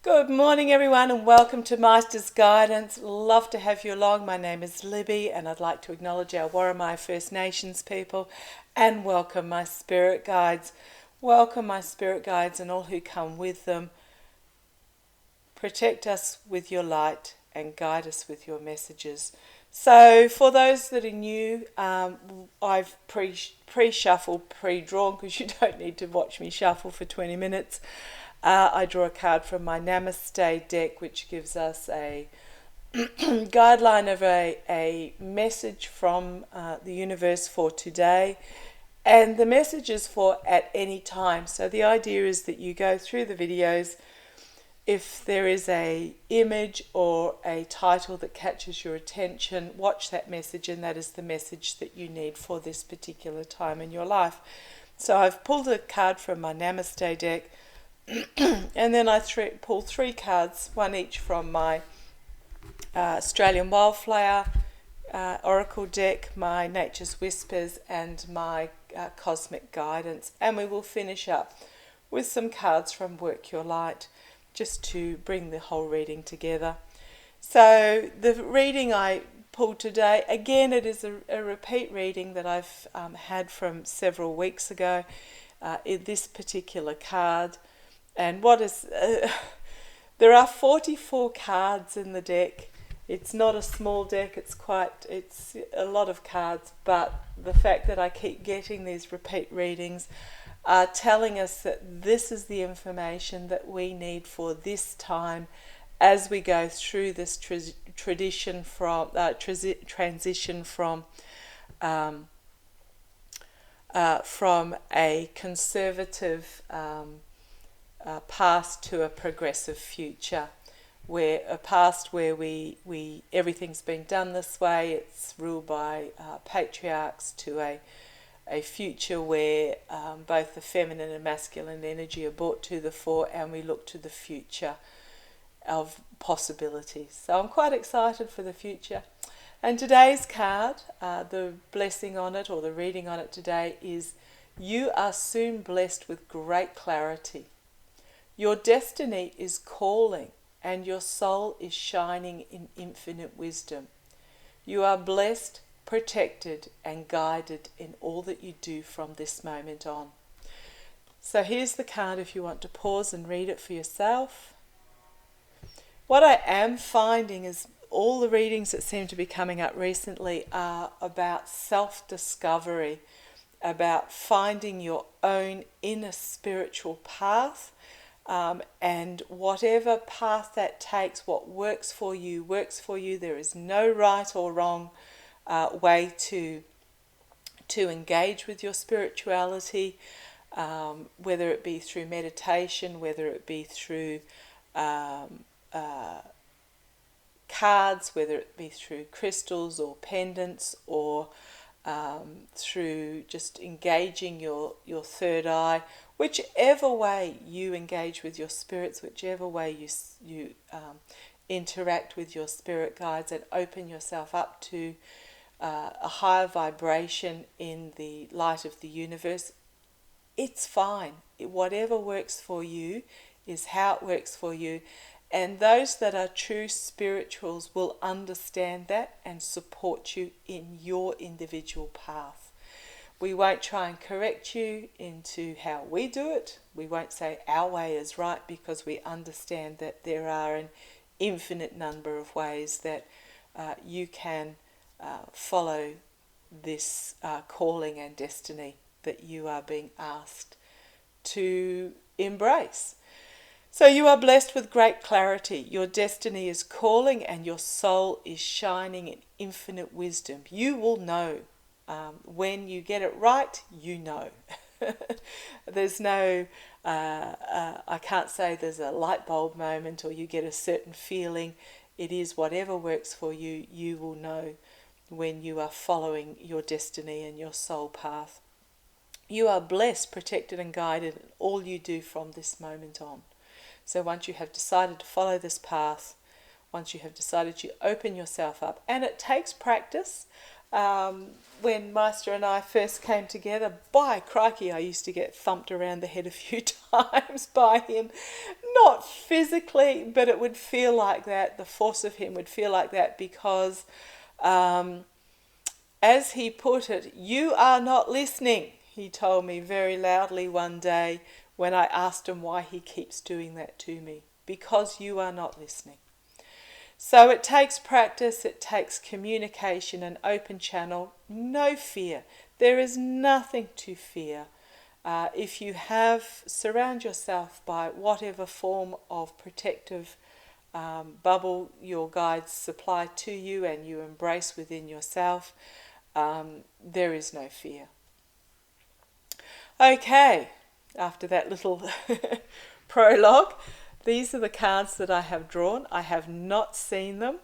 Good morning, everyone, and welcome to Maighstir's Guidance. Love to have you along. My name is Libby, and I'd like to acknowledge our Warramai First Nations people and welcome my spirit guides. Welcome my spirit guides and all who come with them. Protect us with your light and guide us with your messages. So, for those that are new, I've pre-shuffled, pre-drawn, because you don't need to watch me shuffle for 20 minutes. I draw a card from my Namaste deck, which gives us a guideline of a message from the universe for today. And the message is for at any time. So the idea is that you go through the videos. If there is a image or a title that catches your attention, watch that message, and that is the message that you need for this particular time in your life. So I've pulled a card from my Namaste deck. And then I pull three cards, one each from my Australian Wildflower Oracle deck, my Nature's Whispers, and my Cosmic Guidance. And we will finish up with some cards from Work Your Light, just to bring the whole reading together. So the reading I pulled today, again, it is a repeat reading that I've had from several weeks ago. In this particular card. And there are 44 cards in the deck. It's not a small deck, it's a lot of cards, but the fact that I keep getting these repeat readings are telling us that this is the information that we need for this time as we go through this transition from a conservative past to a progressive future, where a past where we everything's been done this way, it's ruled by patriarchs, to a future where both the feminine and masculine energy are brought to the fore, and we look to the future of possibilities. So I'm quite excited for the future. And today's card, the blessing on it, or the reading on it today, is you are soon blessed with great clarity. Your destiny is calling, and your soul is shining in infinite wisdom. You are blessed, protected, and guided in all that you do from this moment on. So here's the card if you want to pause and read it for yourself. What I am finding is all the readings that seem to be coming up recently are about self-discovery, about finding your own inner spiritual path. And whatever path that takes, what works for you, works for you. There is no right or wrong way to engage with your spirituality, whether it be through meditation, whether it be through cards, whether it be through crystals or pendants, or through just engaging your third eye. Whichever way you engage with your spirits, whichever way you interact with your spirit guides and open yourself up to a higher vibration in the light of the universe, it's fine. Whatever works for you is how it works for you. And those that are true spirituals will understand that and support you in your individual path. We won't try and correct you into how we do it. We won't say our way is right, because we understand that there are an infinite number of ways that you can follow this calling and destiny that you are being asked to embrace. So you are blessed with great clarity. Your destiny is calling, and your soul is shining in infinite wisdom. You will know. When you get it right, you know. There's no, I can't say there's a light bulb moment or you get a certain feeling. It is whatever works for you, you will know when you are following your destiny and your soul path. You are blessed, protected, and guided in all you do from this moment on. So once you have decided to follow this path, once you have decided, you open yourself up. And it takes practice. When Maighstir and I first came together, by crikey, I used to get thumped around the head a few times by him. not physically, but it would feel like that. The force of him would feel like that because, as he put it, you are not listening, he told me very loudly one day when I asked him why he keeps doing that to me. Because you are not listening. So it takes practice, it takes communication, an open channel, no fear. There is nothing to fear. If you surround yourself by whatever form of protective bubble your guides supply to you and you embrace within yourself, there is no fear. Okay, after that little prologue, these are the cards that I have drawn. I have not seen them.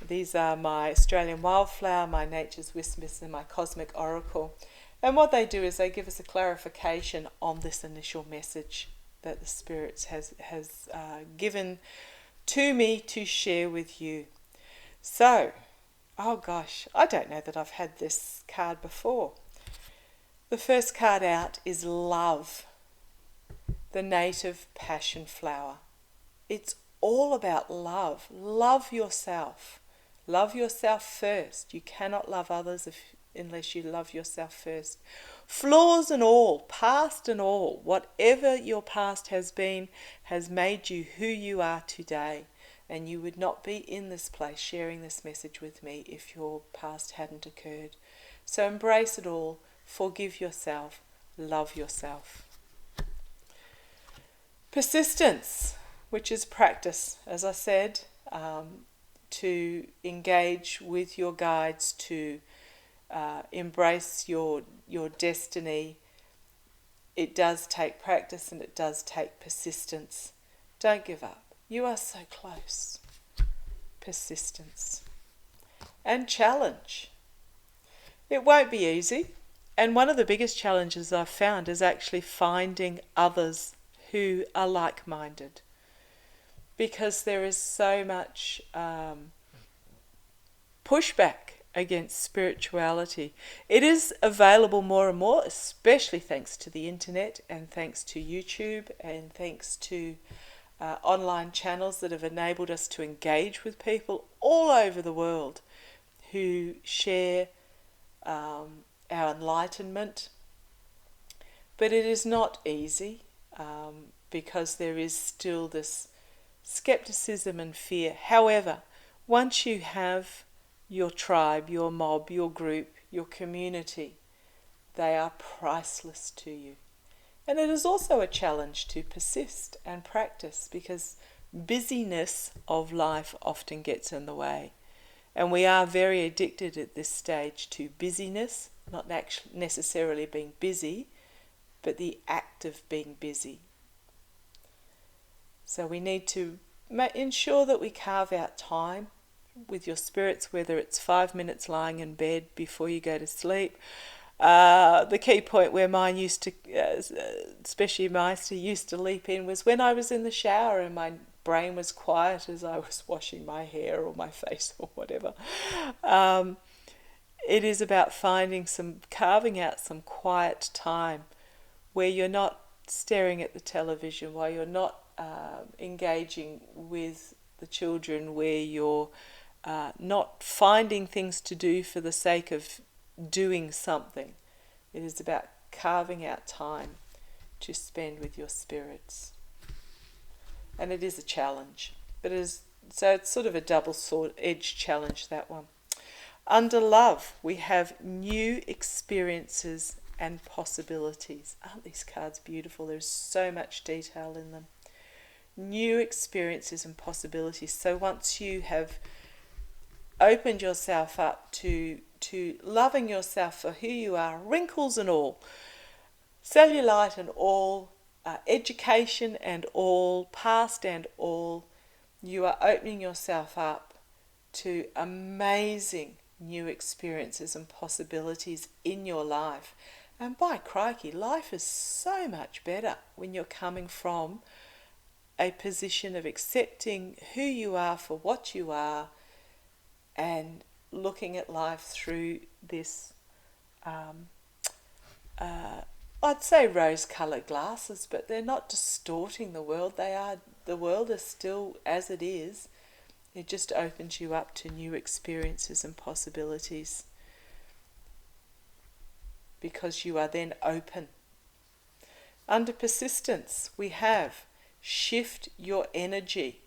These are my Australian Wildflower, my Nature's Whispers, and my Cosmic Oracle. And what they do is they give us a clarification on this initial message that the Spirits has given to me to share with you. So, oh gosh, I don't know that I've had this card before. The first card out is Love, the native passion flower. It's all about love. Love yourself. Love yourself first. You cannot love others unless you love yourself first. Flaws and all, past and all, whatever your past has been, has made you who you are today. And you would not be in this place sharing this message with me if your past hadn't occurred. So embrace it all. Forgive yourself. Love yourself. Persistence, which is practice, as I said, to engage with your guides, to embrace your destiny. It does take practice and it does take persistence. Don't give up. You are so close. Persistence. And challenge. It won't be easy. And one of the biggest challenges I've found is actually finding others who are like-minded. Because there is so much pushback against spirituality. It is available more and more, especially thanks to the internet and thanks to YouTube and thanks to online channels that have enabled us to engage with people all over the world who share our enlightenment. But it is not easy because there is still this skepticism and fear. However, once you have your tribe, your mob, your group, your community, they are priceless to you. And it is also a challenge to persist and practice because busyness of life often gets in the way. And we are very addicted at this stage to busyness, not necessarily being busy, but the act of being busy. So we need to ensure that we carve out time with your spirits, whether it's 5 minutes lying in bed before you go to sleep. The key point where mine used to, especially Maighstir, used to leap in was when I was in the shower and my brain was quiet as I was washing my hair or my face or whatever. It is about carving out some quiet time where you're not staring at the television, while you're not engaging with the children, where you're not finding things to do for the sake of doing something. It is about carving out time to spend with your spirits. And it is a challenge. So it's sort of a double-edged challenge, that one. Under Love, we have new experiences and possibilities. Aren't these cards beautiful? There's so much detail in them. New experiences and possibilities. So once you have opened yourself up to loving yourself for who you are, wrinkles and all, cellulite and all, education and all, past and all, you are opening yourself up to amazing new experiences and possibilities in your life. And by crikey, life is so much better when you're coming from a position of accepting who you are for what you are and looking at life through this, I'd say rose-coloured glasses, but they're not distorting the world. They are the world is still as it is. It just opens you up to new experiences and possibilities, because you are then open. Under persistence, we have shift your energy.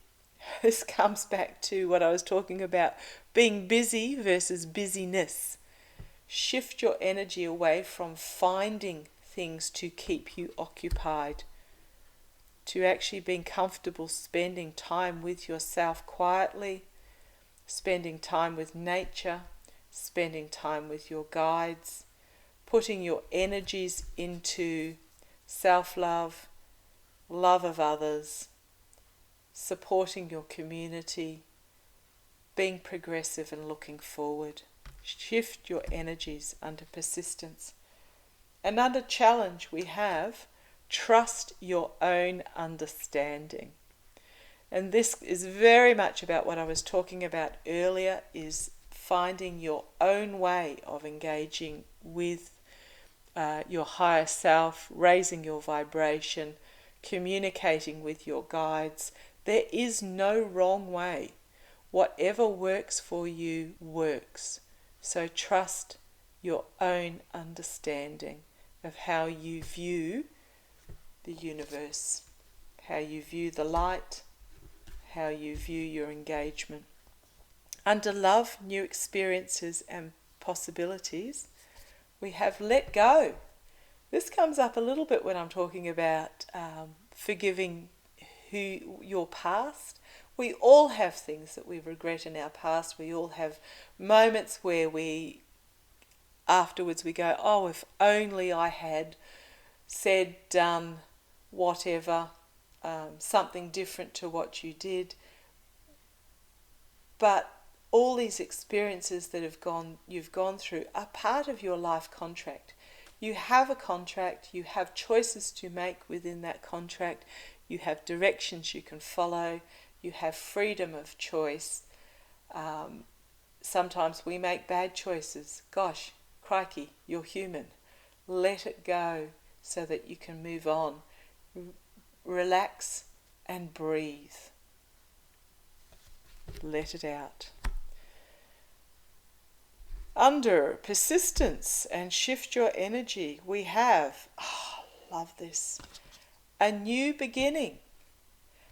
This comes back to what I was talking about, being busy versus busyness. Shift your energy away from finding things to keep you occupied, to actually being comfortable spending time with yourself quietly, spending time with nature, spending time with your guides, putting your energies into self-love, love of others, supporting your community, being progressive and looking forward. Shift your energies under persistence. And under challenge we have trust your own understanding. And this is very much about what I was talking about earlier, is finding your own way of engaging with your higher self, raising your vibration, communicating with your guides. There is no wrong way. Whatever works for you works. So trust your own understanding of how you view the universe, how you view the light, how you view your engagement. Under love, new experiences and possibilities, we have let go. This comes up a little bit when I'm talking about forgiving your past. We all have things that we regret in our past. We all have moments where afterwards we go, oh, if only I had said, done, whatever, something different to what you did. But all these experiences that you've gone through are part of your life contract. You have a contract, you have choices to make within that contract, you have directions you can follow, you have freedom of choice. Sometimes we make bad choices. Gosh, crikey, you're human. Let it go so that you can move on. Relax and breathe. Let it out. Under persistence and shift your energy, we have, love this, a new beginning.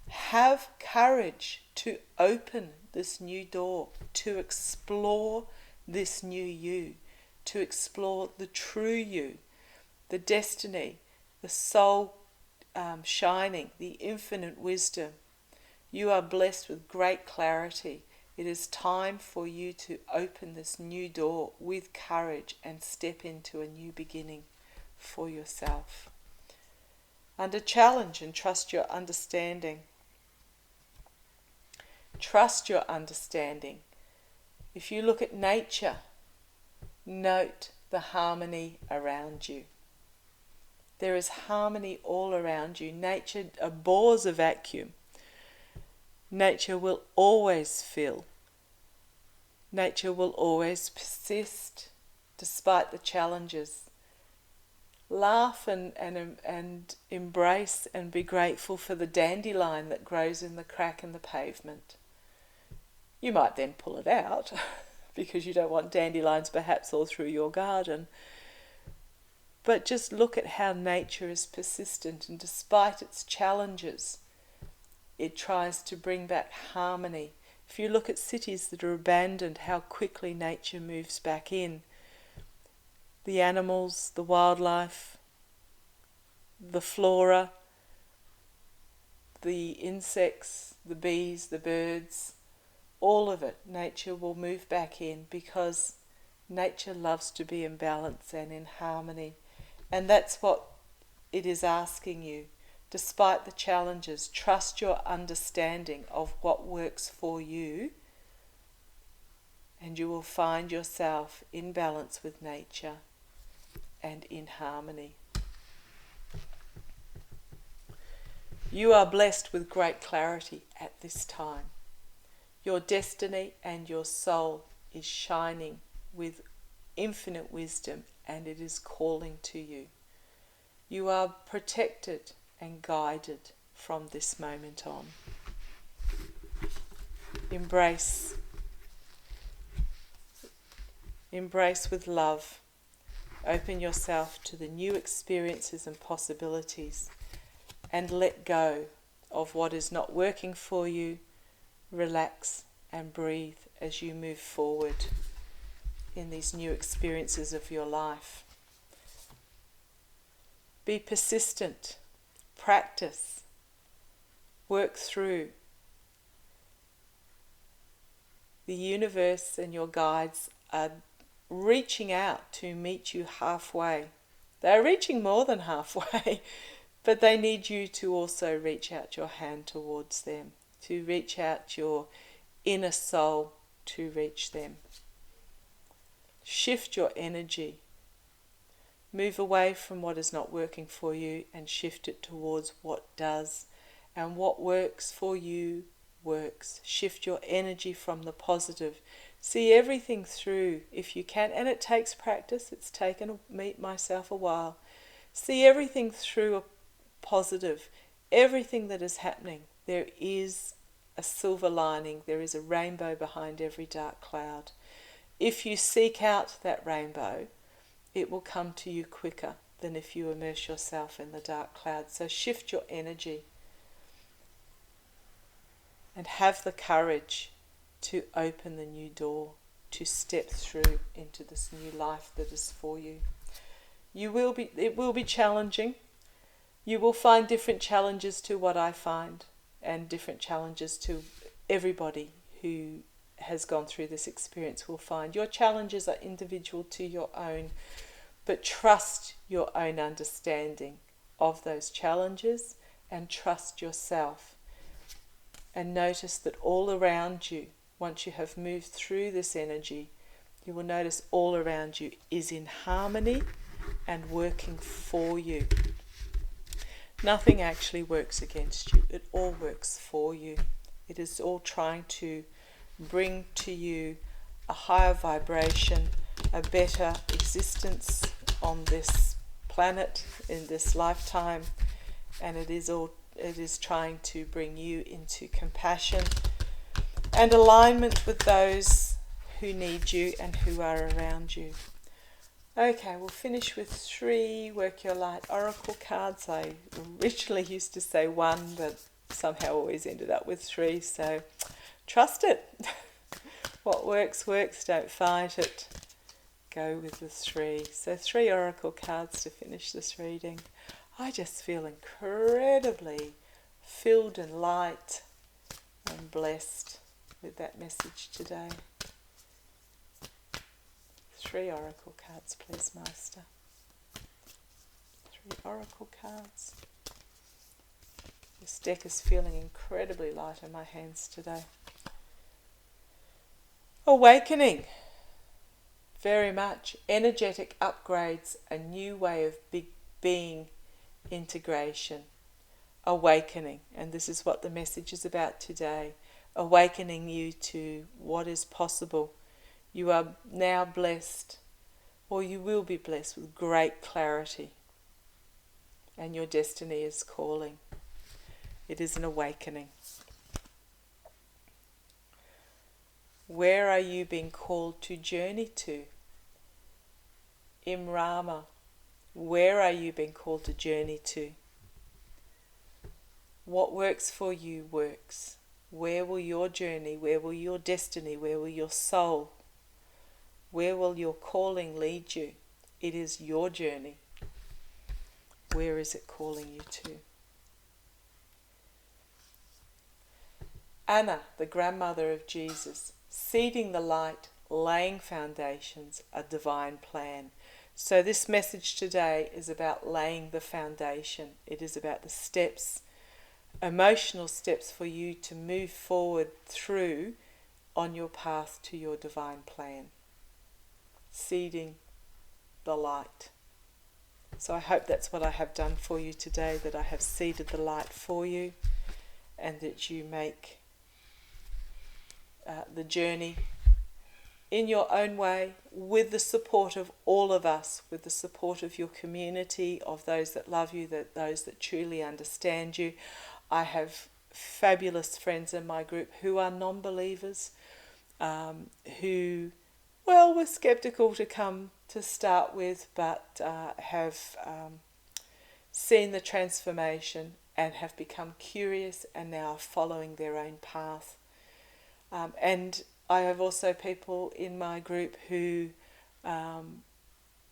Have courage to open this new door, to explore this new you, to explore the true you, the destiny, the soul shining, the infinite wisdom. You are blessed with great clarity. It is time for you to open this new door with courage and step into a new beginning for yourself. Under challenge and trust your understanding. Trust your understanding. If you look at nature, note the harmony around you. There is harmony all around you. Nature abhors a vacuum. Nature will always fill. Nature will always persist despite the challenges. Laugh and embrace and be grateful for the dandelion that grows in the crack in the pavement. You might then pull it out because you don't want dandelions perhaps all through your garden. But just look at how nature is persistent, and despite its challenges, it tries to bring back harmony. If you look at cities that are abandoned, how quickly nature moves back in. The animals, the wildlife, the flora, the insects, the bees, the birds, all of it, nature will move back in, because nature loves to be in balance and in harmony. And that's what it is asking you. Despite the challenges, trust your understanding of what works for you, and you will find yourself in balance with nature and in harmony. You are blessed with great clarity at this time. Your destiny and your soul is shining with infinite wisdom, and it is calling to you. You are protected and guided from this moment on. Embrace. Embrace with love. Open yourself to the new experiences and possibilities, and let go of what is not working for you. Relax and breathe as you move forward in these new experiences of your life. Be persistent, practice, work through. The universe and your guides are reaching out to meet you halfway. They're reaching more than halfway, but they need you to also reach out your hand towards them, to reach out your inner soul to reach them. Shift your energy. Move away from what is not working for you and shift it towards what does. And what works for you works. Shift your energy from the positive. See everything through if you can, and it takes practice. It's taken myself a while. See everything through a positive. Everything that is happening, there is a silver lining. There is a rainbow behind every dark cloud. If you seek out that rainbow, it will come to you quicker than if you immerse yourself in the dark cloud. So shift your energy and have the courage to open the new door, to step through into this new life that is for you. It will be challenging. You will find different challenges to what I find, and different challenges to everybody who has gone through this experience will find. Your challenges are individual to your own, but trust your own understanding of those challenges and trust yourself. And notice that all around you, once you have moved through this energy, you will notice all around you is in harmony and working for you. Nothing actually works against you. It all works for you. It is all trying to bring to you a higher vibration, a better existence on this planet, in this lifetime, and it is trying to bring you into compassion and alignment with those who need you and who are around you. Okay, we'll finish with 3 Work Your Light Oracle cards. I originally used to say 1, but somehow always ended up with 3, so trust it. What works, works, don't fight it. Go with the 3. So 3 Oracle cards to finish this reading. I just feel incredibly filled and light and blessed with that message today. 3 Oracle cards, please, Maighstir. 3 Oracle cards. This deck is feeling incredibly light in my hands today. Awakening. Very much. Energetic upgrades, a new way of being, integration. Awakening. And this is what the message is about today. Awakening you to what is possible. You are now blessed, or you will be blessed with great clarity. And your destiny is calling. It is an awakening. Where are you being called to journey to? Imrama, where are you being called to journey to? What works for you works. Where will your journey, where will your destiny, where will your soul, where will your calling lead you? It is your journey. Where is it calling you to? Anna, the grandmother of Jesus, seeding the light, laying foundations, a divine plan. So this message today is about laying the foundation. It is about the steps, emotional steps for you to move forward through on your path to your divine plan. Seeding the light. So I hope that's what I have done for you today, that I have seeded the light for you, and that you make the journey in your own way, with the support of all of us, with the support of your community, of those that love you, those that truly understand you. I have fabulous friends in my group who are non-believers, who, well, were skeptical to come to start with, but have seen the transformation and have become curious and now are following their own path. And I have also people in my group who,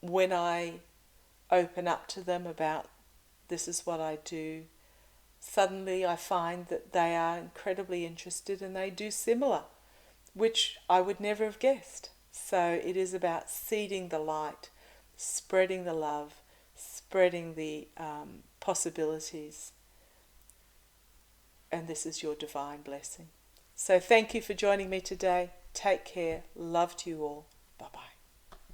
when I open up to them about this is what I do, suddenly I find that they are incredibly interested and they do similar, which I would never have guessed. So it is about seeding the light, spreading the love, spreading the possibilities, and this is your divine blessing. So thank you for joining me today. Take care. Love to you all. Bye-bye.